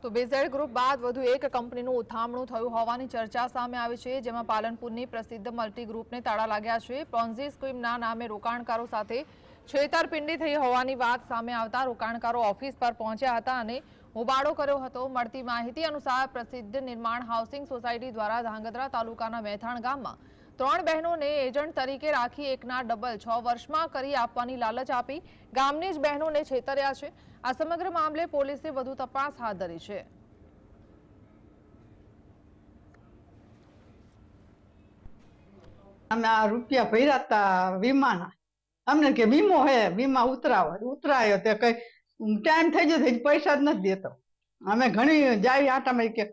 તો બેઝેડ ગ્રુપ બાદ વધુ એક કંપનીનું ઉથામણું થયું હોવાની ચર્ચા સામે આવી છે, જેમાં પાલનપુરની પ્રસિદ્ધ મલ્ટી ગ્રુપને તાળા લાગ્યા છે। પોન્ઝી સ્કીમના નામે રોકાણકારો સાથે છેતરપિંડી થઈ હોવાની વાત સામે આવતા રોકાણકારો ઓફિસ પર પહોંચ્યા હતા અને હોબાળો કર્યો હતો। મળતી માહિતી અનુસાર પ્રસિદ્ધ નિર્માણ હાઉસિંગ સોસાયટી દ્વારા ધાંગધ્રા તાલુકાના મેથાણ ગામમાં 3 બહેનોને એજન્ટ તરીકે રાખી એકના ડબલ 6 વર્ષમાં કરી આપવાની લાલચ આપી ગામની જ બહેનોને છેતર્યા છે। આ સમગ્ર મામલે પોલીસે વધુ તપાસ હાથ ધરી છે। અમે આ રૂપિયા ભર્યા હતા વીમાના, અમને કે વીમો હે, વીમા ઉતરાયો તે કઈ ટાઈમ થઈ ગયો તો પૈસા જ નથી દેતો। અમે ઘણી જાય આટામાં કે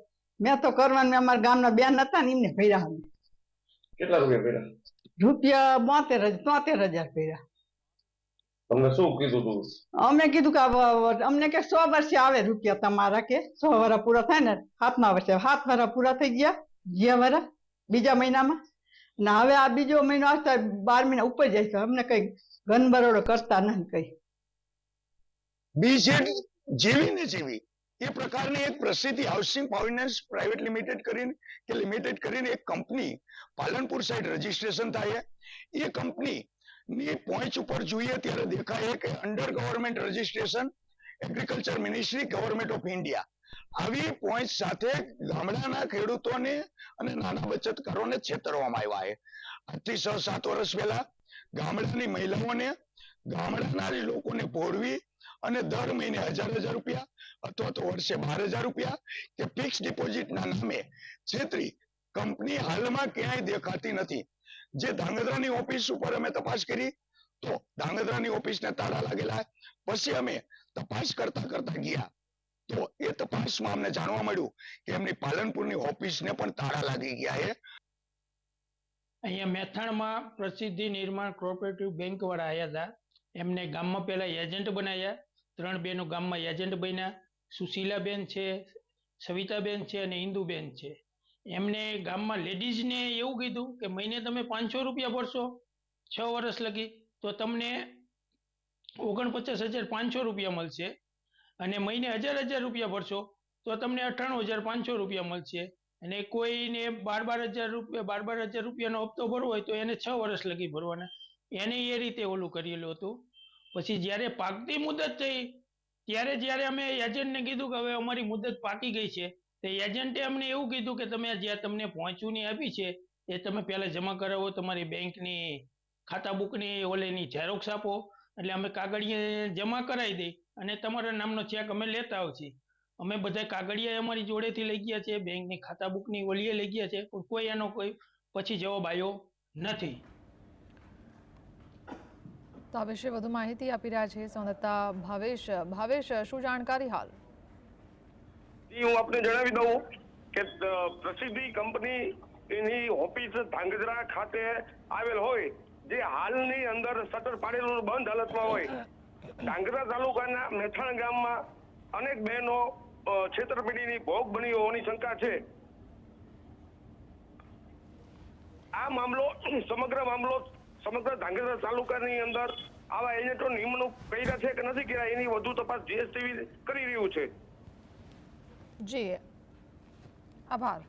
મેં તો કરવાનું, અમારા ગામના બેન હતા ને એમને ભર્યા। અમે કેટલા રૂપિયા ભર્યા? રૂપિયા 73,000 ભર્યા। તમને શું કીધું તું? અમે કીધું કે અમને કે 100 વર્ષે આવે રૂપિયા તમારા, કે 100 વર્ષ પૂરા થાય ને 7મા વર્ષે। 7 વર્ષ પૂરા થઈ ગયા વર્ષ બીજા મહિનામાં ને હવે આ બીજો મહિનો આવતા 12 મહિના ઉપર જાય છે। અમને કઈ ગનબરોડો કરતા નથી કઈ। બીજેડ જેવી ને જેવી એ પ્રકારની એક પ્રસિદ્ધિ હાઉસિંગ ફાઇનાન્સ પ્રાઇવેટ લિમિટેડ કરીને એક કંપની પાલનપુર સાઇડ રજીસ્ટ્રેશન થાય। એ કંપની ની પહોંચ ઉપર જોઈએ ત્યારે દેખાય કે under government registration, agriculture ministry, government of India આવી પહોંચ સાથે ગામડાના ખેડૂતોને અને નાના બચતકારોને છેતરવામાં આવ્યા છે। આજથી 6-7 વર્ષ પહેલા ગામડાની મહિલાઓને, ગામડાના લોકોને ભોળવી અને દર મહિને 1000 રૂપિયા અથવા તો વર્ષે 12,000 રૂપિયા કે ફિક્સ ડિપોઝિટના નામે છેતરી કંપની હાલમાં ક્યાંય દેખાતી નથી। જે ધાંગધ્રાની ઓફિસ ઉપર અમે તપાસ કરી તો ધાંગધ્રાની ઓફિસને તાળા લાગેલા। પછી અમે તપાસ કરતા ગયા તો એ તપાસમાં અમને જાણવા મળ્યું કે એમની પાલનપુરની ઓફિસને પણ તાળા લાગી ગયા છે। અહીંયા મેથાણમાં પ્રસિદ્ધિ નિર્માણ કોઓપરેટિવ બેંક વાળા આવ્યા હતા। એમને ગામમાં પહેલા એજન્ટ બનાવ્યા। 3 બહેનો ગામમાં એજન્ટ બન્યા। સુશીલાબેન છે, સવિતાબેન છે અને ઇન્દુબેન છે। એમને ગામમાં લેડીઝને એવું કીધું કે મહિને તમે 500 રૂપિયા ભરશો 6 વર્ષ લગી તો તમને 49,500 રૂપિયા મળશે, અને મહિને 1000 રૂપિયા ભરશો તો તમને 98,500 રૂપિયા મળશે, અને કોઈને 12,000 રૂપિયાનો હપ્તો ભરવો હોય તો એને 6 વર્ષ લગી ભરવાના। એને એ રીતે ઓલું કરેલું હતું। પછી જ્યારે પાકતી મુદત થઈ ત્યારે જ્યારે અમે એજન્ટને કીધું કે હવે અમારી મુદત પાકી ગઈ છે, તો એજન્ટે અમને એવું કીધું કે તમે જ્યાં તમને પહોંચવાની આપી છે એ તમે પહેલા જમા કરાવો, તમારી બેંકની ખાતા બુકની ઓલેની ઝેરોક્સ આપો, એટલે અમે કાગળિયા જમા કરાવી દઈ અને તમારા નામનો ચેક અમે લેતા આવશી। અમે બધા કાગળિયા અમારી જોડેથી લઈ ગયા છે, બેંકની ખાતા બુકની ઓલીએ લઈ ગયા છે, પણ કોઈ એનો કોઈ પછી જવાબ આવ્યો નથી। તો આ વિશે વધુ માહિતી આપી રહ્યા છે સંવાદદાતા ભાવેશ, શું જાણકારી હાલ? હું આપને જણાવી દઉં કે પ્રસિદ્ધિ કંપનીની ઓફિસ ધાંગધ્રા ખાતે આવેલ હોય, જે હાલની અંદર શટર પાડેલું બંધ હાલતમાં હોય। ધાંગધ્રા તાલુકાના મેથાણ ગામમાં અનેક બહેનો છેતરપિંડીની ભોગ બની હોવાની શંકા છે। આ મામલો સમગ્ર ધાંગધ્રા તાલુકાની અંદર આવા એજન્ટો નિમણૂક કર્યા છે કે નથી કર્યા એની વધુ તપાસ જીએસટીવી કરી રહ્યું છે। જી, આભાર।